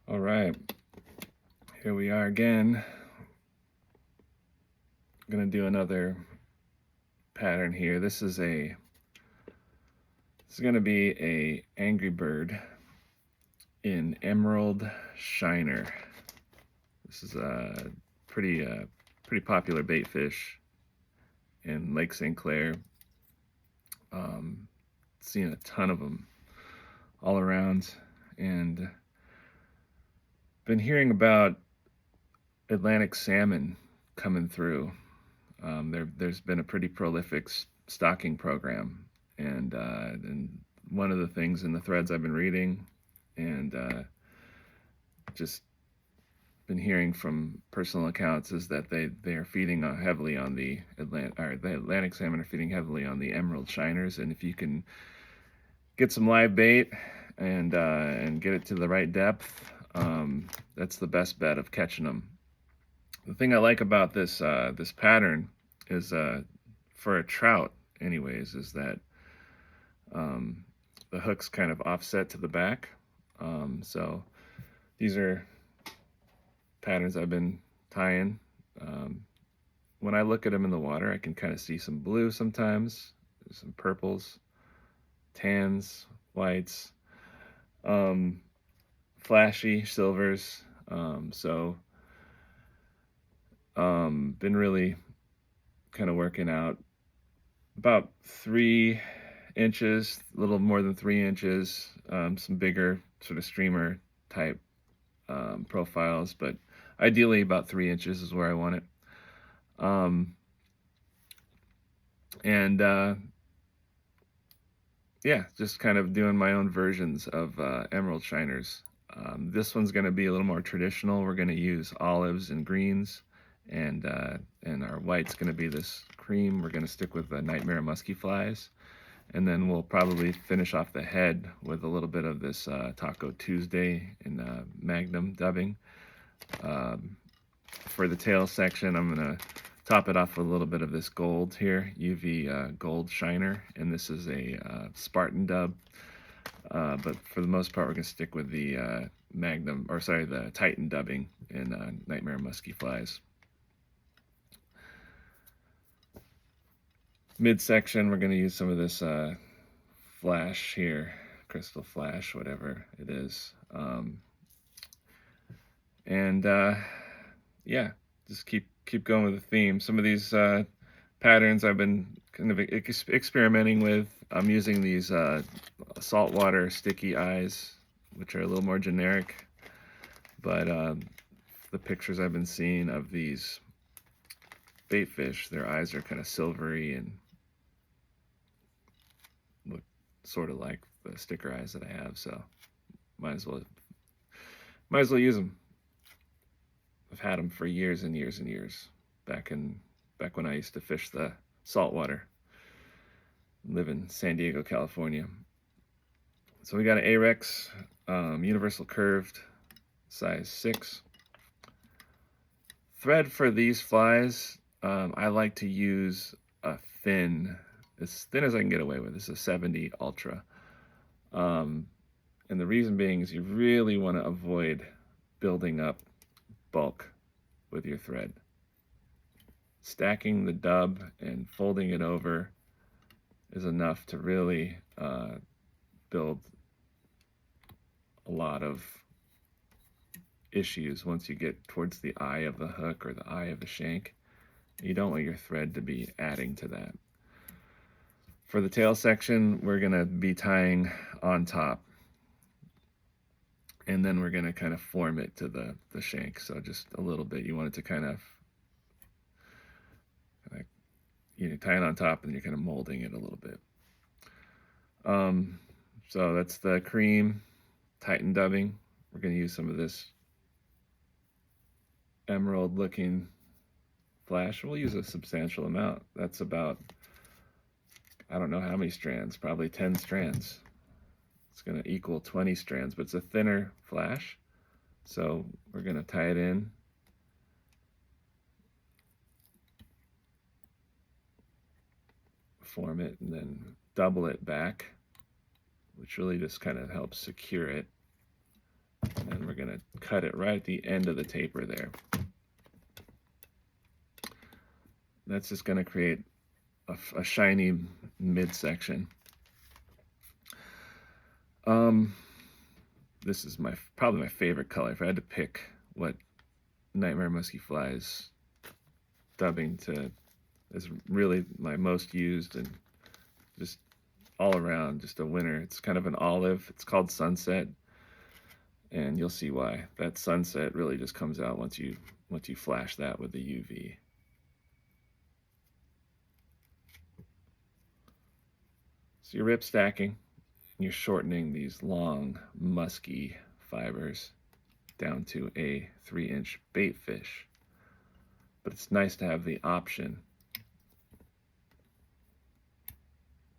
All right, here we are again. I'm gonna do another pattern here. This is gonna be a angry bird in emerald shiner. This is a pretty popular bait fish in Lake St. Clair. Seen a ton of them all around, and been hearing about Atlantic salmon coming through. There's been a pretty prolific stocking program, and one of the things in the threads I've been reading, and just been hearing from personal accounts, is that they are feeding heavily on the Atlantic salmon are feeding heavily on the emerald shiners, and if you can get some live bait and get it to the right depth, that's the best bet of catching them. The thing I like about this pattern is, for a trout, anyways, is that the hook's kind of offset to the back. So these are patterns I've been tying. When I look at them in the water, I can kind of see some blue sometimes, some purples, tans, whites, flashy silvers. Been really kind of working out about 3 inches, a little more than 3 inches, some bigger sort of streamer type profiles, but ideally about 3 inches is where I want it. Yeah, just kind of doing my own versions of emerald shiners. This one's going to be a little more traditional. We're going to use olives and greens, and our white's going to be this cream. We're going to stick with the Nightmaremuskyflies, and then we'll probably finish off the head with a little bit of this Taco Tuesday in Magnum dubbing. For the tail section, I'm going to top it off with a little bit of this gold here, UV gold shiner, and this is a Spartan dub. But for the most part, we're going to stick with the the Titan dubbing in Nightmaremuskyflies. Midsection, we're going to use some of this flash here, crystal flash, whatever it is. Yeah, just keep going with the theme. Some of these patterns I've been kind of experimenting with. I'm using these saltwater sticky eyes, which are a little more generic, but the pictures I've been seeing of these bait fish, their eyes are kind of silvery and look sort of like the sticker eyes that I have, so might as well use them. I've had them for years and years and years, back when I used to fish the saltwater, live in San Diego, California. So we got an Ahrex universal curved, size 6. Thread for these flies, I like to use a thin, as thin as I can get away with. This is a 70 Ultra. And the reason being is you really want to avoid building up bulk with your thread. Stacking the dub and folding it over is enough to really build a lot of issues once you get towards the eye of the hook or the eye of the shank. You don't want your thread to be adding to that. For the tail section, we're going to be tying on top, and then we're going to kind of form it to the shank. So just a little bit. You want it to kind of, tie it on top, and you're kind of molding it a little bit. So that's the cream Titan dubbing. We're going to use some of this emerald looking flash. We'll use a substantial amount. That's about, I don't know how many strands, probably 10 strands. It's going to equal 20 strands, but it's a thinner flash. So we're going to tie it in. Form it and then double it back, which really just kind of helps secure it. And then we're going to cut it right at the end of the taper there. That's just going to create a shiny midsection. This is probably my favorite color. If I had to pick what Nightmaremuskyflies dubbing is really my most used and just all around just a winner. It's kind of an olive. It's called Sunset, and you'll see why. That sunset really just comes out once you flash that with the UV. So you're rip stacking, and you're shortening these long, musky fibers down to a 3-inch bait fish. But it's nice to have the option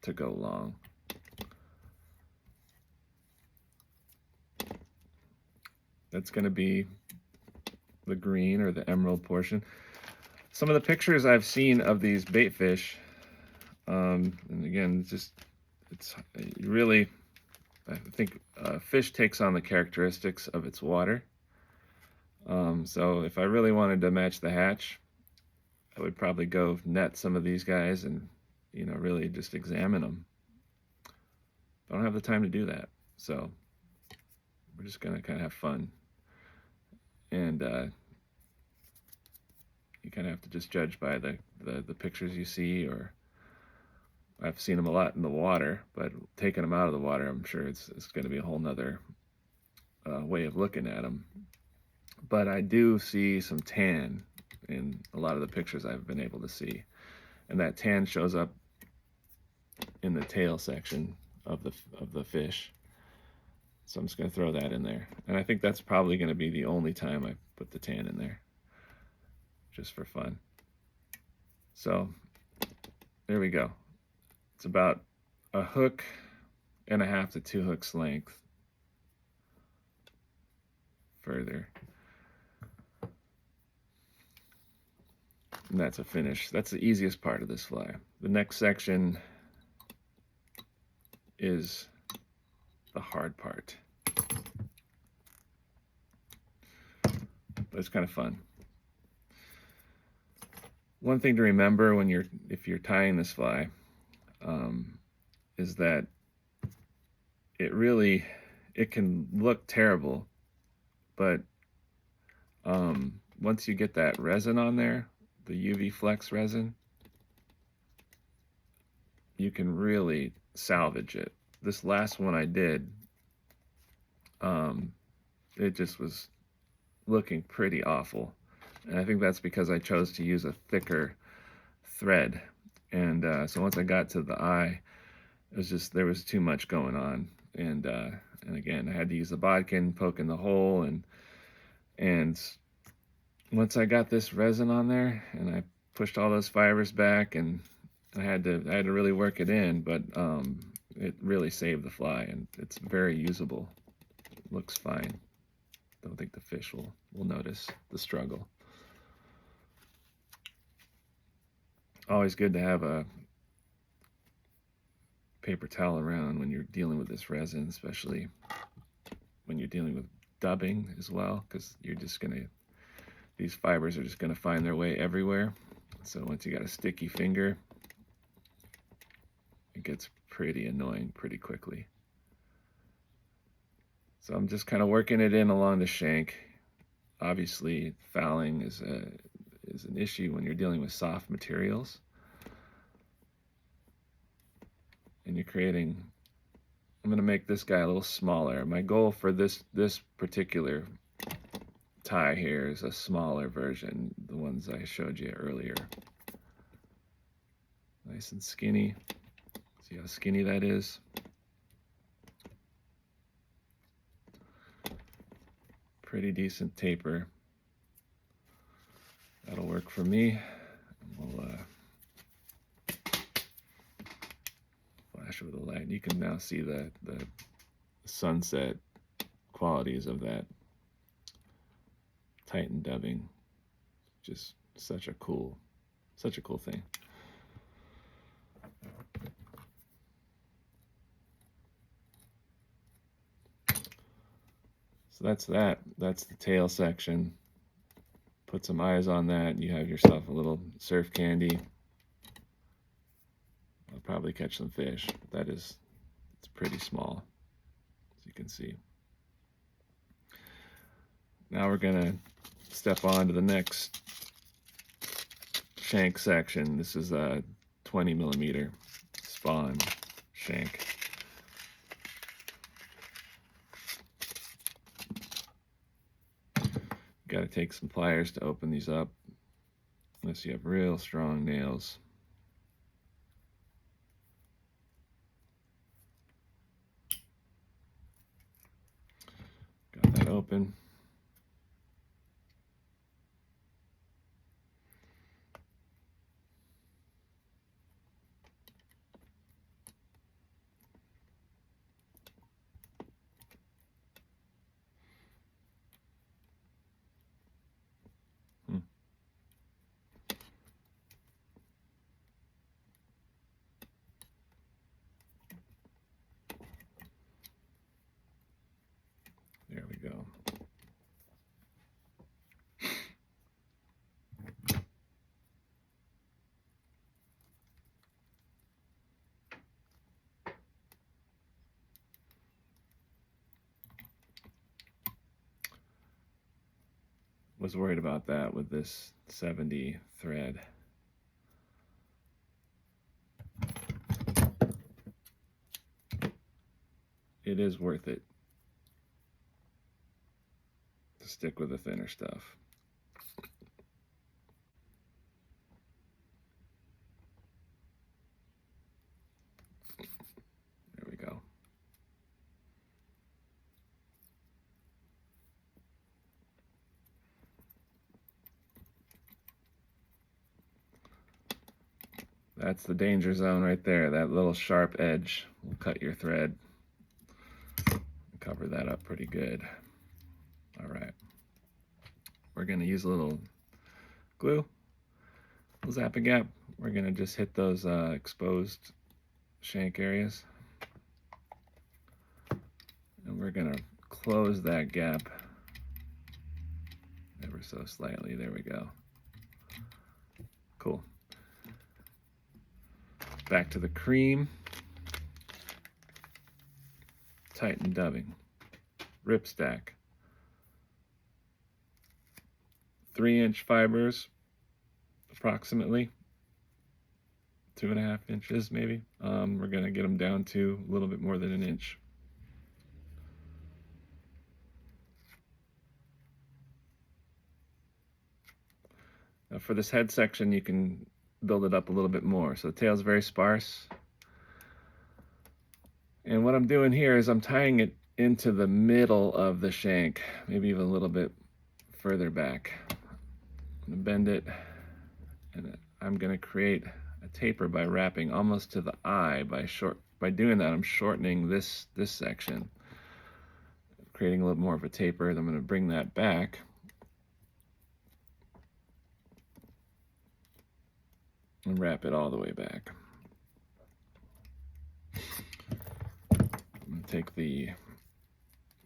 to go long. That's going to be the green or the emerald portion. Some of the pictures I've seen of these bait fish, and again, it's really, I think fish takes on the characteristics of its water. So if I really wanted to match the hatch, I would probably go net some of these guys and, really just examine them. I don't have the time to do that, so we're just gonna kind of have fun. And you kind of have to just judge by the pictures you see, or I've seen them a lot in the water, but taking them out of the water, I'm sure it's going to be a whole nother way of looking at them. But I do see some tan in a lot of the pictures I've been able to see, and that tan shows up in the tail section of the fish. So I'm just going to throw that in there, and I think that's probably going to be the only time I put the tan in there, just for fun. So there we go. It's about 1.5 hooks to 2 hooks length further. And that's a finish. That's the easiest part of this fly. The next section is the hard part. But it's kind of fun. One thing to remember if you're tying this fly is that it can look terrible, but once you get that resin on there, the UV Flex resin, you can really salvage it. This last one I did, it just was looking pretty awful. And I think that's because I chose to use a thicker thread. And so once I got to the eye, there was too much going on. And again, I had to use the bodkin, poke in the hole, and once I got this resin on there and I pushed all those fibers back, and I had to really work it in, but it really saved the fly, and it's very usable. It looks fine. Don't think the fish will notice the struggle. Always good to have a paper towel around when you're dealing with this resin, especially when you're dealing with dubbing as well, because these fibers are just gonna find their way everywhere. So once you got a sticky finger, it gets pretty annoying pretty quickly. So I'm just kind of working it in along the shank. Obviously, fouling is an issue when you're dealing with soft materials. And I'm gonna make this guy a little smaller. My goal for this particular tie here is a smaller version, the ones I showed you earlier. Nice and skinny. See how skinny that is? Pretty decent taper. That'll work for me. We'll flash with the light. You can now see the sunset qualities of that Titan dubbing. Just such a cool thing. So that's that. That's the tail section. Put some eyes on that, and you have yourself a little surf candy. I'll probably catch some fish. But it's pretty small, as you can see. Now we're gonna step on to the next shank section. This is a 20mm spawn shank. Got to take some pliers to open these up, unless you have real strong nails. Got that open. There we go. Was worried about that with this 70 thread. It is worth it to stick with the thinner stuff. There we go. That's the danger zone right there. That little sharp edge will cut your thread. Cover that up pretty good. All right. We're going to use a little glue, a little Zappa Gap. We're going to just hit those exposed shank areas. And we're going to close that gap ever so slightly. There we go. Cool. Back to the cream. Titan dubbing. Ripstack. 3-inch fibers, approximately. 2.5 inches, maybe. We're going to get them down to a little bit more than an inch. Now for this head section, you can build it up a little bit more. So the tail's very sparse. And what I'm doing here is I'm tying it into the middle of the shank, maybe even a little bit further back. I'm going to bend it, and I'm going to create a taper by wrapping almost to the eye. By doing that, I'm shortening this section, creating a little more of a taper. Then I'm going to bring that back. And wrap it all the way back. I'm going to take the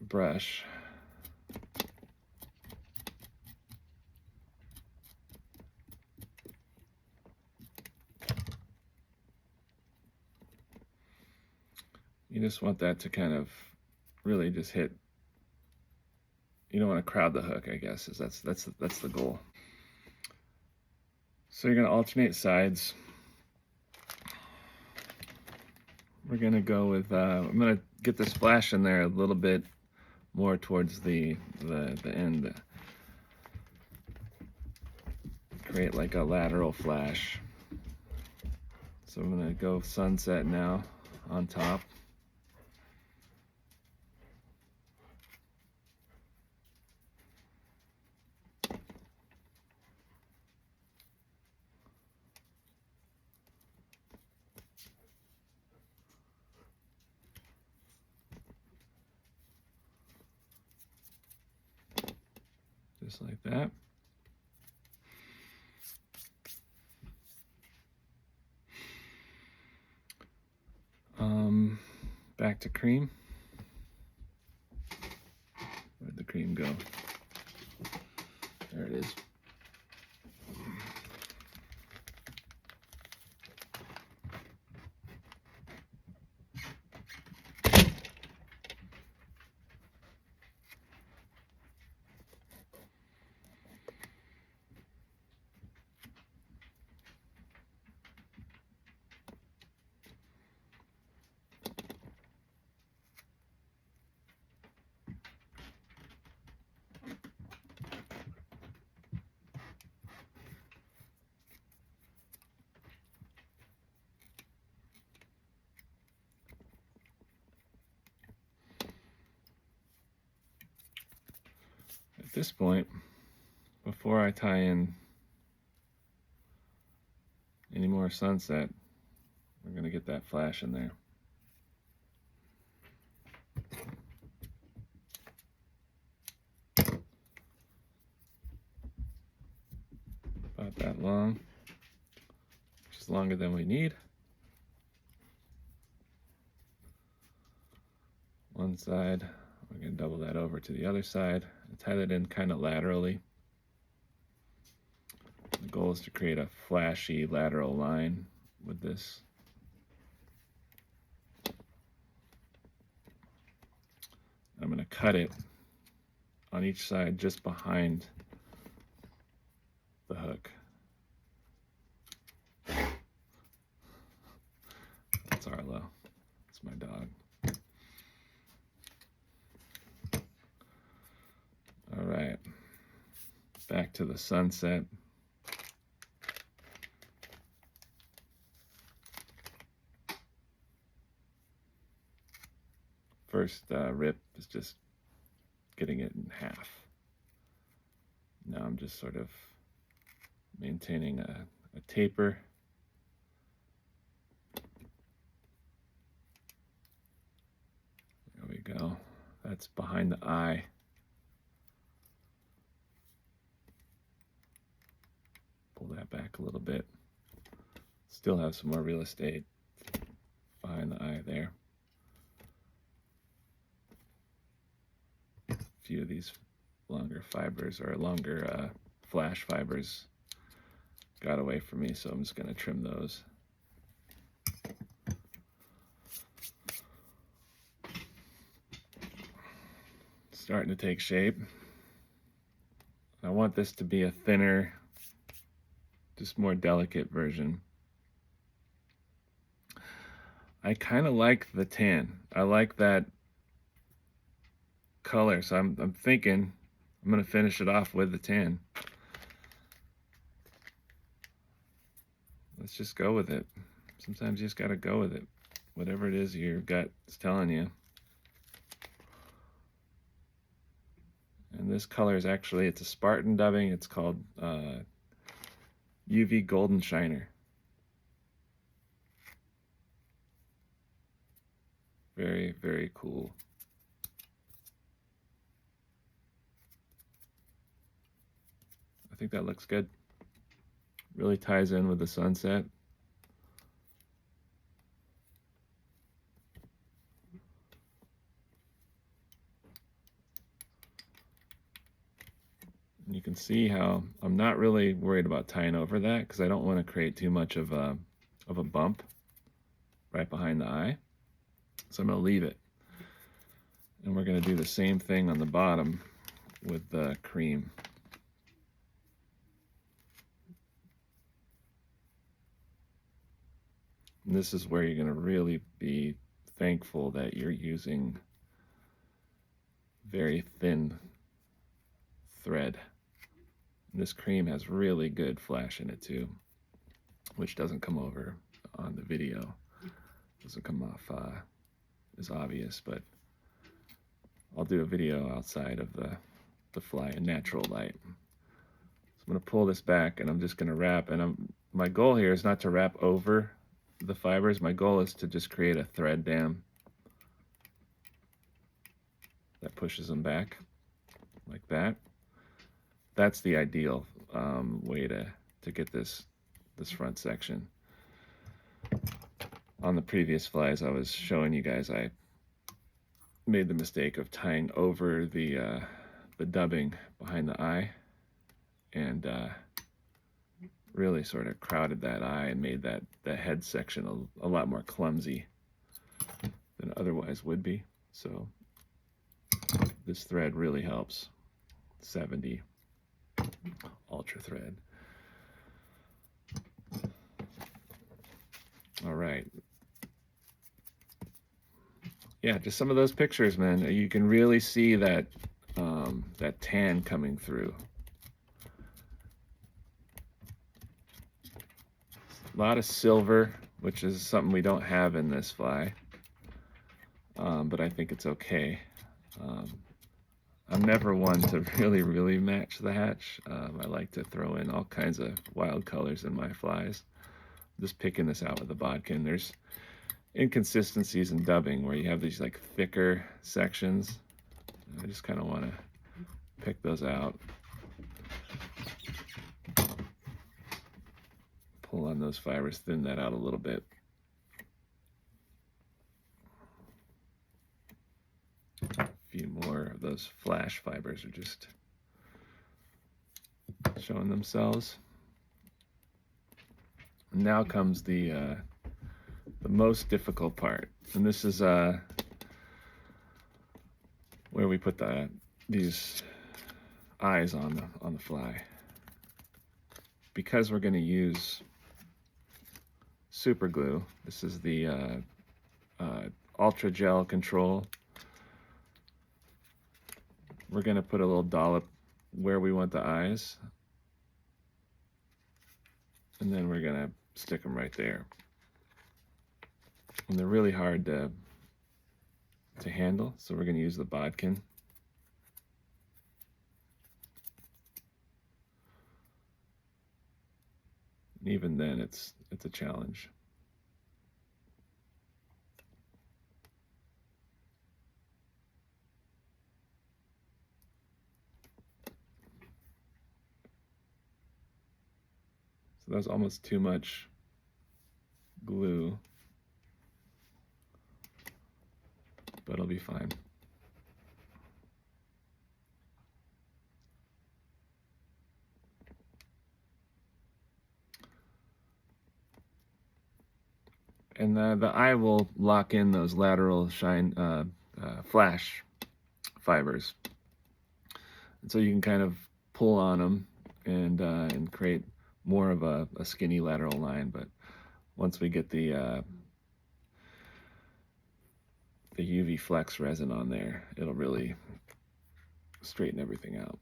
brush you just want that to kind of really just hit. You don't want to crowd the hook, I guess. That's the goal. So you're going to alternate sides. We're going to go with, I'm going to get the splash in there a little bit more towards the end. Create like a lateral flash. So I'm going to go sunset now on top. Just like that. Back to cream. Where'd the cream go? There it is. At this point, before I tie in any more sunset, we're going to get that flash in there. About that long, which is longer than we need. One side, we're going to double that over to the other side and tie that in kind of laterally. The goal is to create a flashy lateral line with this. I'm going to cut it on each side just behind the hook. That's Arlo. That's my dog. All right, back to the sunset. First rip is just getting it in half. Now I'm just sort of maintaining a taper. There we go. That's behind the eye. Pull that back a little bit. Still have some more real estate behind the eye there. A few of these longer fibers or longer flash fibers got away from me, so I'm just going to trim those. Starting to take shape. I want this to be a thinner, just more delicate version. I kind of like the tan. I like that color, so I'm thinking I'm going to finish it off with the tan. Let's just go with it. Sometimes you just got to go with it. Whatever it is your gut is telling you. And this color is actually, it's a Spartan dubbing. It's called UV Golden Shiner. Very, very cool. I think that looks good. Really ties in with the sunset. And you can see how I'm not really worried about tying over that because I don't want to create too much of a bump right behind the eye. So I'm going to leave it. And we're going to do the same thing on the bottom with the cream. And this is where you're going to really be thankful that you're using very thin thread. And this cream has really good flash in it too, which doesn't come over on the video. Doesn't come off as obvious, but I'll do a video outside of the fly in natural light. So I'm going to pull this back and I'm just going to wrap, and my goal here is not to wrap over the fibers. My goal is to just create a thread dam that pushes them back like that. That's the ideal way to get this front section. On the previous flies I was showing you guys, I made the mistake of tying over the the dubbing behind the eye, and really sort of crowded that eye and made that head section a lot more clumsy than otherwise would be. So this thread really helps. 70 ultra thread. All right. Yeah, just some of those pictures, man. You can really see that that tan coming through. A lot of silver, which is something we don't have in this fly, but I think it's okay. I'm never one to really match the hatch. I like to throw in all kinds of wild colors in my flies. I'm just picking this out with the bodkin. There's inconsistencies in dubbing where you have these like thicker sections. I just kind of want to pick those out. Pull on those fibers, thin that out a little bit. A few more of those flash fibers are just showing themselves. And now comes the most difficult part, and this is where we put these eyes on the fly. Because we're going to use super glue. This is the ultra gel control. We're going to put a little dollop where we want the eyes, and then we're going to stick them right there. And they're really hard to handle, so we're going to use the bodkin. And even then, it's a challenge. So that's almost too much glue, but it'll be fine. And the eye will lock in those lateral flash fibers, and so you can kind of pull on them and create more of a skinny lateral line. But once we get the UV Flex resin on there, it'll really straighten everything out.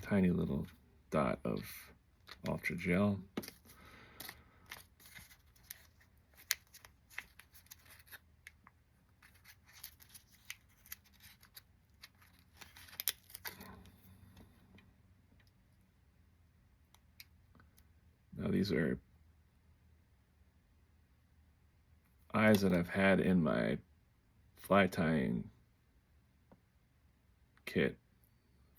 Tiny little dot of ultra gel. Now these are eyes that I've had in my fly tying kit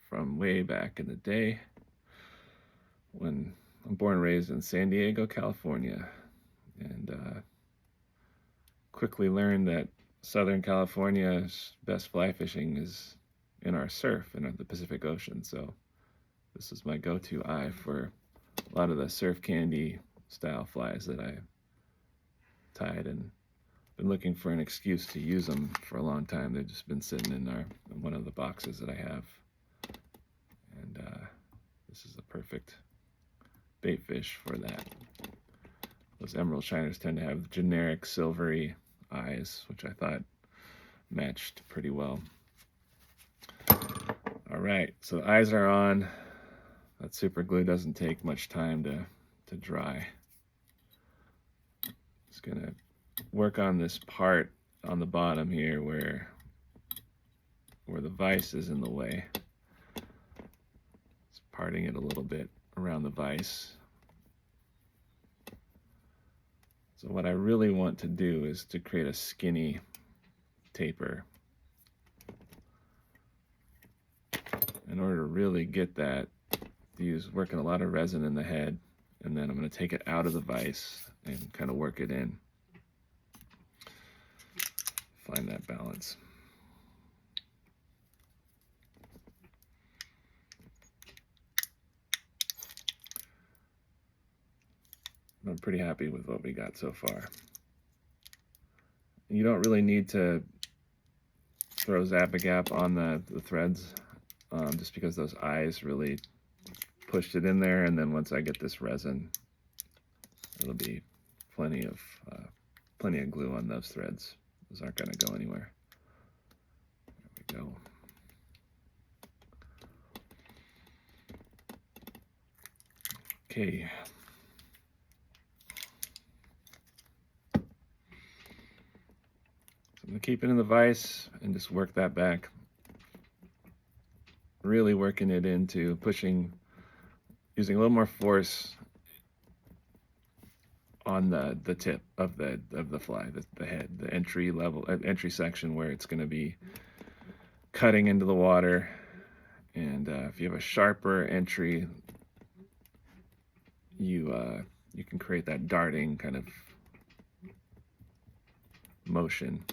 from way back in the day when I'm born and raised in San Diego, California, and quickly learned that Southern California's best fly fishing is in our surf in the Pacific Ocean. So this is my go-to eye for a lot of the surf candy style flies that I tied, and been looking for an excuse to use them for a long time. They've just been sitting in one of the boxes that I have, and this is the perfect bait fish for that. Those emerald shiners tend to have generic silvery eyes, which I thought matched pretty well. All right, so the eyes are on. That super glue doesn't take much time to dry. Just gonna work on this part on the bottom here where the vise is in the way. Just parting it a little bit around the vise. So what I really want to do is to create a skinny taper. In order to really get that, working a lot of resin in the head, and then I'm going to take it out of the vise and kind of work it in. Find that balance. I'm pretty happy with what we got so far. You don't really need to throw Zap-A-Gap on the threads, just because those eyes really pushed it in there, and then once I get this resin, it'll be plenty of glue on those threads. Those aren't going to go anywhere. There we go. Okay. I'm going to keep it in the vise and just work that back. Really working it into pushing, using a little more force on the tip of the fly, the head, the entry section where it's going to be cutting into the water. And if you have a sharper entry, you can create that darting kind of motion.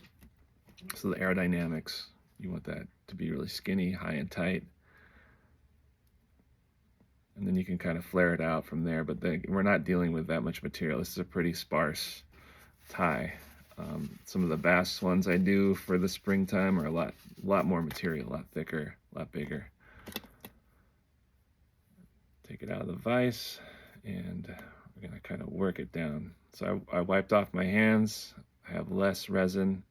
So the aerodynamics, you want that to be really skinny, high and tight. And then you can kind of flare it out from there, but we're not dealing with that much material. This is a pretty sparse tie. Some of the bass ones I do for the springtime are a lot more material, a lot thicker, a lot bigger. Take it out of the vise, and we're gonna kind of work it down. So I wiped off my hands. I have less resin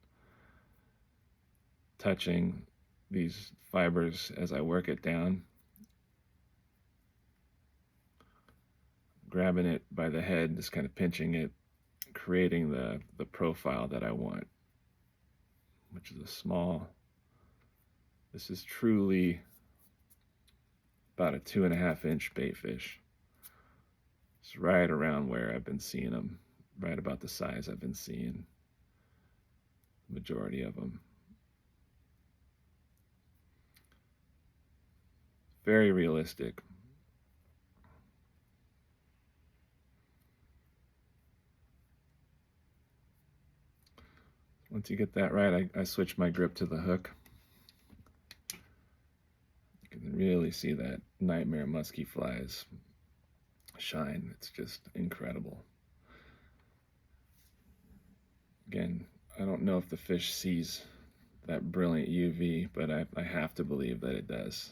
touching these fibers as I work it down. Grabbing it by the head, just kind of pinching it, creating the profile that I want, which is a small, this is truly about a 2.5 inch bait fish. It's right around where I've been seeing them, right about the size I've been seeing the majority of them. Very realistic. Once you get that right, I switch my grip to the hook. You can really see that Nightmaremuskyflies shine. It's just incredible. Again, I don't know if the fish sees that brilliant UV, but I have to believe that it does.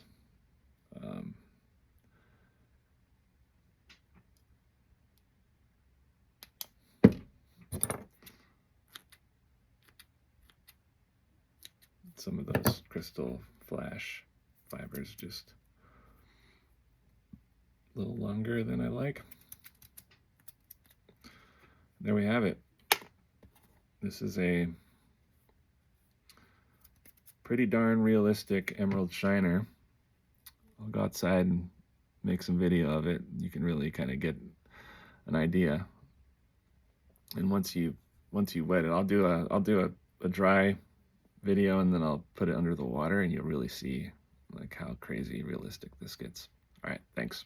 Some of those crystal flash fibers just a little longer than I like. There we have it. This is a pretty darn realistic emerald shiner. I'll go outside and make some video of it. You can really kind of get an idea. And once you wet it, I'll do a dry video, and then I'll put it under the water, and you'll really see like how crazy realistic this gets. All right, thanks.